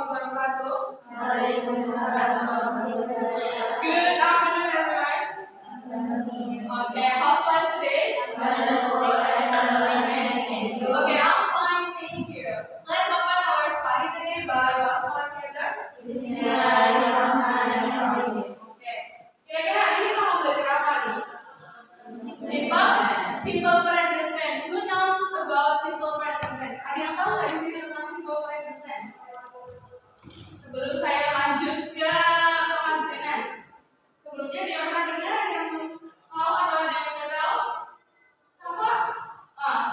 warahmatullahi wabarakatuh. Waalaikumsalam warahmatullahi wabarakatuh. Good afternoon, everyone. Okay, how's life today? Okay, I'm fine, thank you. Let's open our study today by what's our together? Bismillahirrahmanirrahim. Okay, kira-kira hari ini kita mau belajar apa nih? Simple present tense. Who knows about simple present tense? Ada yang tahu nggak di sini tentang simple present tense? Sebelum saya lanjut ke pengajian, sebelumnya dia pernah dengar, ada yang tahu atau ada yang nggak tahu? Siapa?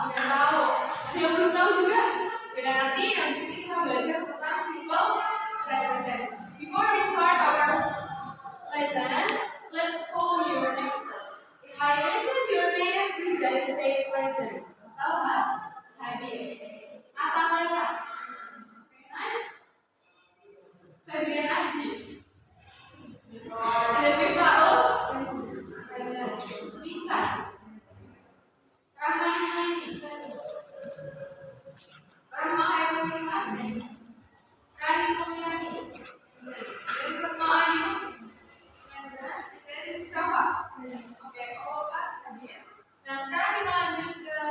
Udah tahu. Ada yang belum tahu juga? Beda nanti yang di sini kita belajar tentang simple present tense. Before we start our lesson, let's call your name first. If I mention your name, please just say present. Tahu nggak? Hadir. Atau Laila. Nice. Febrian Aji. Ada Vita O. Bisa. Rahma Ismaili. Rahma Herwisa. Rani Mulyani. Dan Ketma Ayu. Dan Syafa. Oke, all of us hadir. Dan sekarang kita lanjut ke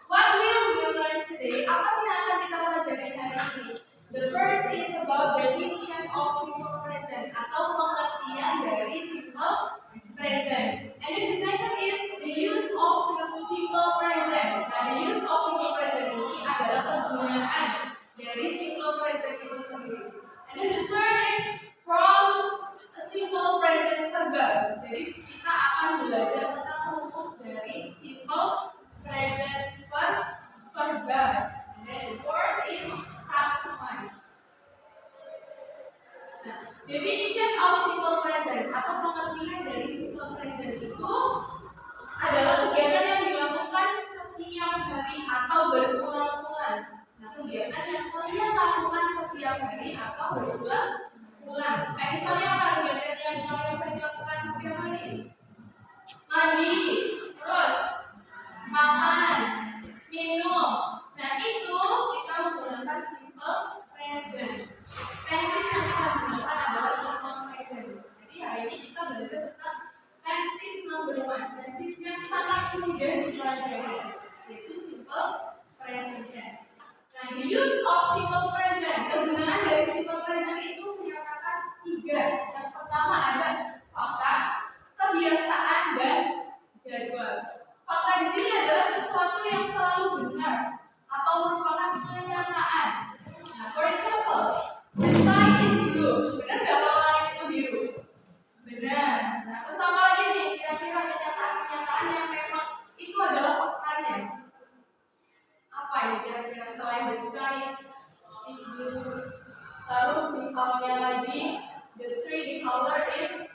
what will we learn today? Apa sih yang akan kita pelajari hari ini? The first is about definition of simple present atau pengertian dari simple present. And then the second is the use of simple present. Nah, the use of simple present ini adalah penggunaan dari simple present itu sendiri. And then the third is from a simple present verb. Jadi kita akan belajar tentang rumus dari simple present verb. And then the fourth is past one. Nah, definition of simple present atau pengertian dari simple present itu adalah kegiatan yang dilakukan setiap hari atau berulang-ulang. Nah, kegiatan yang kalian lakukan setiap hari atau berulang-ulang. Kayak misalnya apa kegiatan yang kalian sering lakukan setiap hari? Mandi, terus makan, minum. Nah, itu kita menggunakan simple present. Tenses yang kita gunakan adalah simple present. Jadi hari ini kita belajar tentang tenses number one. Tenses yang sangat mudah dipelajari, yaitu simple present tense. Nah, the use of simple present, kegunaan dari simple present itu menyatakan tiga. Yang pertama ada fakta, kebiasaan, dan jadwal. Fakta di sini adalah sesuatu yang selalu benar atau merupakan kenyataan. Nah, for example, the sky is blue. Benar nggak kalau langit itu biru? Benar. Nah, terus apa lagi nih? Kira-kira kenyataan yang memang itu adalah faktanya. Apa ini kira-kira selain the sky is blue? Terus misalnya lagi, the tree the color is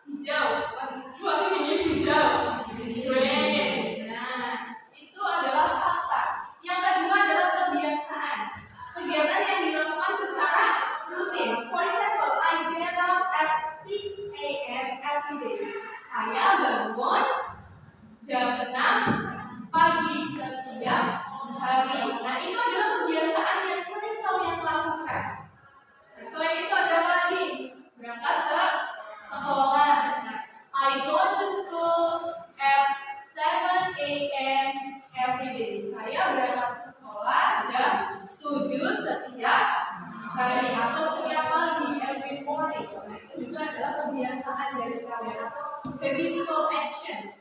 hijau. What ini hijau? Green. Nah, itu adalah fakta. Yang kedua adalah kebiasaan. Kegiatan yang dilakukan secara rutin. For example, I get up at 6 a.m. every day. Saya bangun jam 6 pagi setiap hari. Nah, itu adalah kebiasaan yang sering kalian lakukan. Nah, selain itu ada apa lagi? Berangkat sekolah. Nah, I go to school at 7 a.m. every day. Saya berangkat sekolah jam 7 setiap hari atau setiap pagi, every morning. Nah, itu juga adalah kebiasaan dari kalian atau habitual action.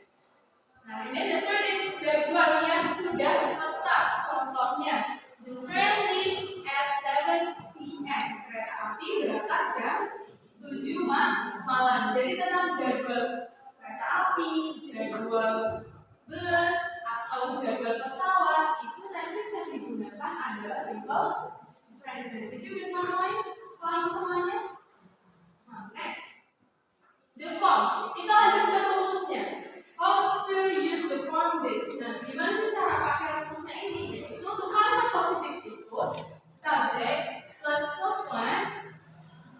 Nah, ini the third is jadwal yang sudah tetap. Contohnya, the train leaves at 7 p.m. Kereta api berangkat jam 7 malam. Jadi tentang jadwal kereta api, jadwal bus, atau jadwal pesawat, itu tenses yang digunakan adalah simple present. Jadi kita paham semuanya? Nah, next, the form. Kita lanjut ke rumusnya. How to use the form this? Nah, gimana sih cara pakai rumusnya ini? Yaitu untuk kalimat positif itu subject plus verb one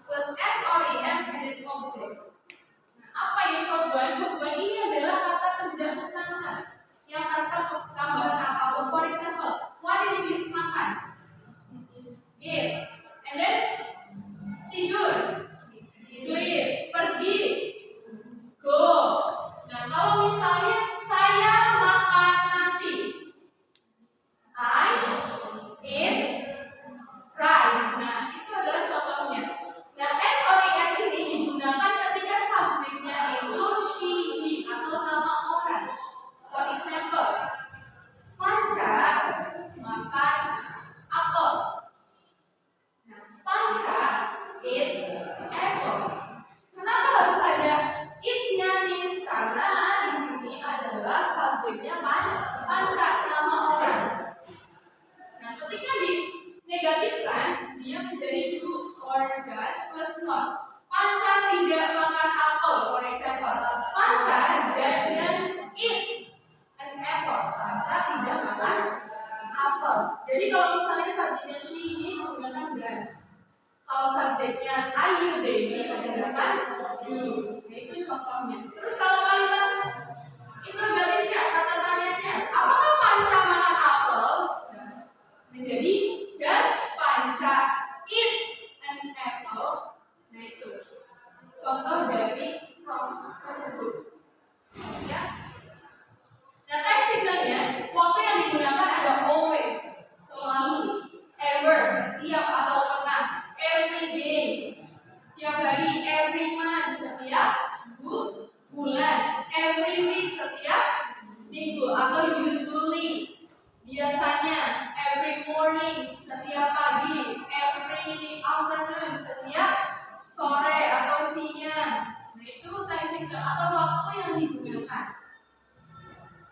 plus s or es and then object. Nah, apa ini verb one? Verb one ini adalah kata kerja pengantar yang tanpa tambahan apapun. For example, what did you makan? dia menjadi do or does plus not. Panca tidak makan apel, for example. Panca doesn't eat an apple. Panca tidak makan apel. Jadi kalau misalnya subjeknya she, ini menggunakan does. Kalau subjeknya I, you, they, ini menggunakan do. Nah, itu contohnya. Terus kalau kalimat interrogatifnya, kata tanyanya, apakah Panca makan apel? Nah, jadi does Panca eat an apple? Nah, itu contoh dari from tersebut. Ya. Nah, type signalnya waktu yang digunakan ada always, selalu, ever, setiap atau pernah, every day, setiap hari, every month, setiap bulan, every week, setiap minggu, atau usually, biasanya, every morning, setiap pagi, every afternoon, setiap sore atau siang. Nah, itu time signal atau waktu yang digunakan.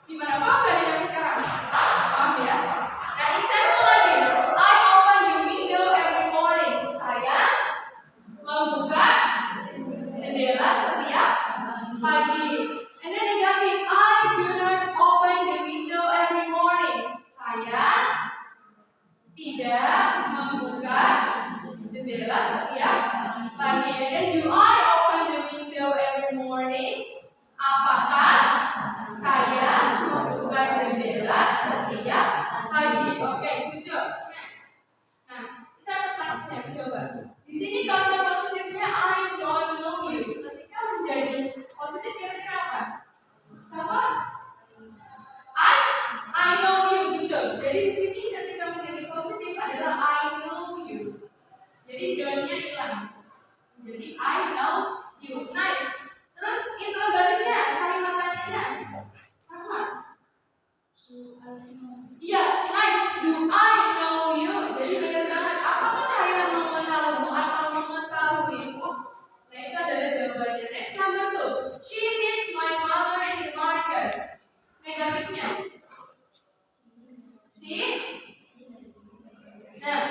Gimana, paham gak dinamik sekarang? Paham ya? Nah, example lagi. I open the window every morning. Saya membuka jendela setiap pagi. And then negative, I do not open the window every morning. Saya tidak membuka jendela setiap pagi. And then do I open the window every morning? Apakah saya membuka jendela setiap pagi? Oke, good job. Next. Nah, kita teksnya coba. Di sini kalimat positifnya I don't know you. Ketika menjadi positif kira-kira apa? Sama? I know you. Good job. Jadi di sini ketika menjadi positif adalah I know you. Jadi don't-nya hilang. Jadi I know you. Nice. Terus interrogatifnya, kalimat tanyanya apa? Iya, nice. Do I know you? Jadi benar banget. Apakah saya mengenalmu atau mengetahuimu? Nah, itu adalah jawabannya. Next number 2. She meets my mother in the market. Negatifnya. She. Nah,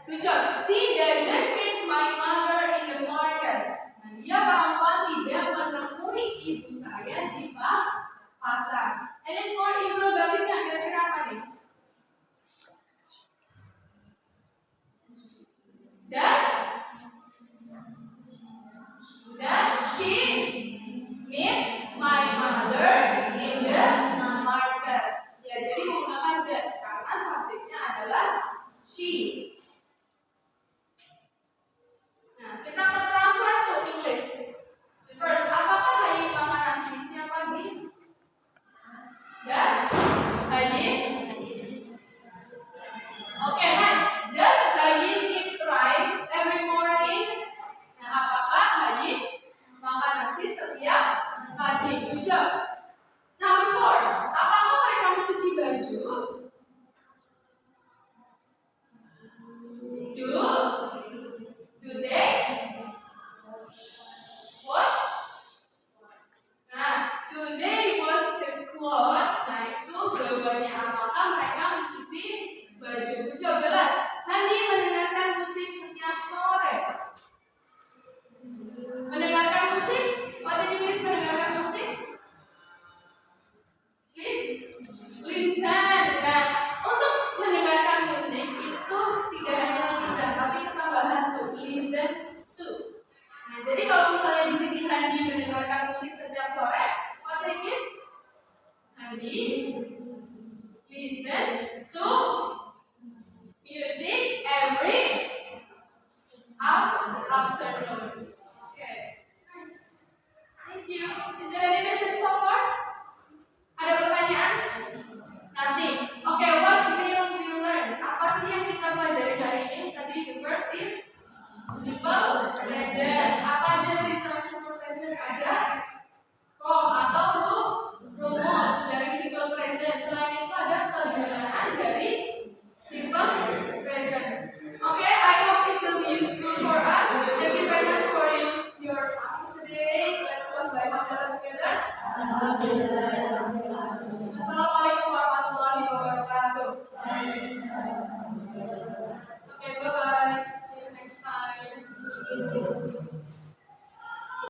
good job. She doesn't meet my mother in the market. Nah, dia perempuan tidak menemui ibu saya di pasar. And then for interrogatifnya kira-kira apa nih? Does she meet my mother in the market? Ya, jadi menggunakan does karena subjeknya adalah she. Nah, kita akan translate to English. First, apakah Hayi makan nasi setiap pagi? Does Hayi? Oke, nice. Does Hayi eat rice every morning? Nah, apakah Hayi makan nasi setiap pagi? Good job. Number 4, apakah mereka mencuci baju? Do they wash? Nah, do they wash the clothes? Nah, itu jawabannya apakah mereka mencuci baju. Coba jelas. Handi mendengarkan musik setiap sore. Mendengarkan musik? What did you mean mendengarkan musik? Listen. Nah, untuk mendengarkan musik itu tidak hanya listen, tapi ketambahan tuh listen to. Nah, jadi kalau misalnya di sini Handi mendengarkan musik setiap sore, what did you mean? Handi listens to music every afternoon. Okay, nice. Thank you. Is there any question so far? Ada pertanyaan? Nanti. Oke, what will we learn? Apa sih yang kita pelajari hari ini? Tadi the first is simple present. Apa aja dari simple present? Ada from atau to, rumus dari simple present. Selain itu ada kegunaan dari simple present. Okay, I hope it will be useful for us. Thank you very much for your time today. Let's close by together.